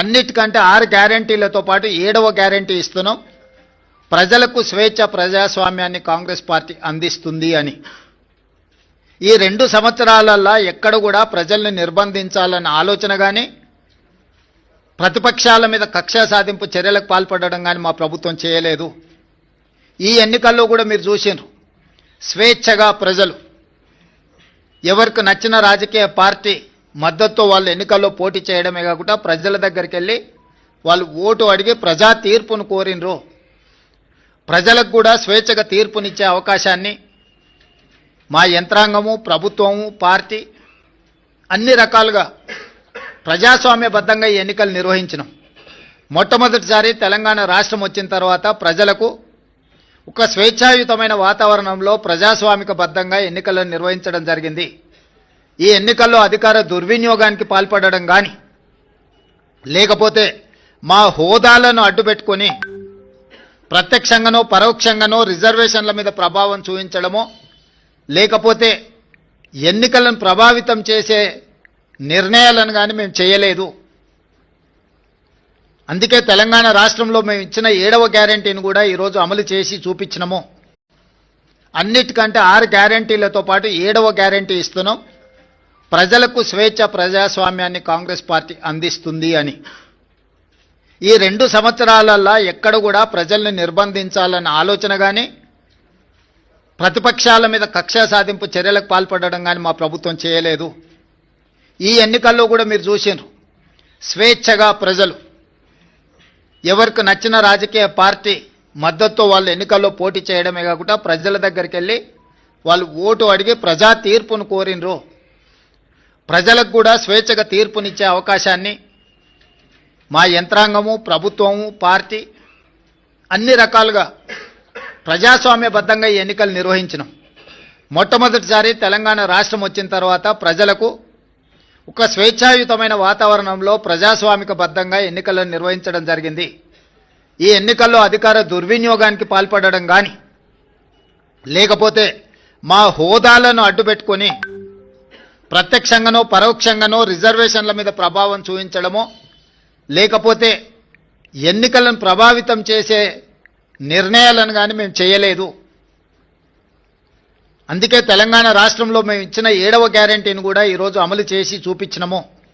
అన్నిటికంటే 6 గ్యారెంటీలతో పాటు 7వ గ్యారెంటీ ఇస్తున్నాం. ప్రజలకు స్వేచ్ఛ ప్రజాస్వామ్యాన్ని కాంగ్రెస్ పార్టీ అందిస్తుంది అని. ఈ 2 సంవత్సరాలలో ఎక్కడ కూడా ప్రజల్ని నిర్బంధించాలన్న ఆలోచన కానీ, ప్రతిపక్షాల మీద కక్ష సాధింపు చర్యలకు పాల్పడడం కానీ మా ప్రభుత్వం చేయలేదు. ఈ ఎన్నికల్లో కూడా మీరు చూసినారు, స్వేచ్ఛగా ప్రజలు ఎవరికి నచ్చిన రాజకీయ పార్టీ మద్దతుతో వాళ్ళు ఎన్నికల్లో పోటీ చేయడమే కాకుండా ప్రజల దగ్గరికి వెళ్ళి వాళ్ళు ఓటు అడిగి ప్రజా తీర్పును కోరినరు. ప్రజలకు కూడా స్వేచ్ఛగా తీర్పునిచ్చే అవకాశాన్ని మా యంత్రాంగము, ప్రభుత్వము, పార్టీ అన్ని రకాలుగా ప్రజాస్వామ్యబద్ధంగా ఈ ఎన్నికలు నిర్వహించినాం. మొట్టమొదటిసారి తెలంగాణ రాష్ట్రం వచ్చిన తర్వాత ప్రజలకు ఒక స్వేచ్ఛాయుతమైన వాతావరణంలో ప్రజాస్వామికబద్ధంగా ఎన్నికలను నిర్వహించడం జరిగింది. ఈ ఎన్నికల్లో అధికార దుర్వినియోగానికి పాల్పడడం కానీ, లేకపోతే మా హోదాలను అడ్డుపెట్టుకొని ప్రత్యక్షంగానో పరోక్షంగానో రిజర్వేషన్ల మీద ప్రభావం చూపించడమో, లేకపోతే ఎన్నికలను ప్రభావితం చేసే నిర్ణయాలను కానీ మేము చేయలేదు. అందుకే తెలంగాణ రాష్ట్రంలో మేము ఇచ్చిన 7వ గ్యారెంటీని కూడా ఈరోజు అమలు చేసి చూపించినాము. అన్నిటికంటే 6 గ్యారెంటీలతో పాటు 7వ గ్యారెంటీ ఇస్తున్నాం. ప్రజలకు స్వేచ్ఛ ప్రజాస్వామ్యాన్ని కాంగ్రెస్ పార్టీ అందిస్తుంది అని. ఈ 2 సంవత్సరాలలో ఎక్కడ కూడా ప్రజల్ని నిర్బంధించాలన్న ఆలోచన కానీ, ప్రతిపక్షాల మీద కక్ష సాధింపు చర్యలకు పాల్పడడం కానీ మా ప్రభుత్వం చేయలేదు. ఈ ఎన్నికల్లో కూడా మీరు చూసినారు, స్వేచ్ఛగా ప్రజలు ఎవరికి నచ్చిన రాజకీయ పార్టీ మద్దతుతో వాళ్ళు ఎన్నికల్లో పోటీ చేయడమే కాకుండా ప్రజల దగ్గరికి వెళ్ళి వాళ్ళు ఓటు అడిగి ప్రజా తీర్పును కోరినరు. ప్రజలకు కూడా స్వేచ్ఛగా తీర్పునిచ్చే అవకాశాన్ని మా యంత్రాంగము, ప్రభుత్వము, పార్టీ అన్ని రకాలుగా ప్రజాస్వామ్యబద్ధంగా ఈ ఎన్నికలు నిర్వహించినాం. మొట్టమొదటిసారి తెలంగాణ రాష్ట్రం వచ్చిన తర్వాత ప్రజలకు ఒక స్వేచ్ఛాయుతమైన వాతావరణంలో ప్రజాస్వామికబద్ధంగా ఎన్నికలను నిర్వహించడం జరిగింది. ఈ ఎన్నికల్లో అధికార దుర్వినియోగానికి పాల్పడడం కానీ, లేకపోతే మా హోదాలను అడ్డుపెట్టుకొని ప్రత్యక్షంగానో పరోక్షంగానో రిజర్వేషన్ల మీద ప్రభావం చూపించడమో, లేకపోతే ఎన్నికలను ప్రభావితం చేసే నిర్ణయాలను కానీ మేము చేయలేదు. అందుకే తెలంగాణ రాష్ట్రంలో మేము ఇచ్చిన 7వ గ్యారెంటీని కూడా ఈరోజు అమలు చేసి చూపించినాము.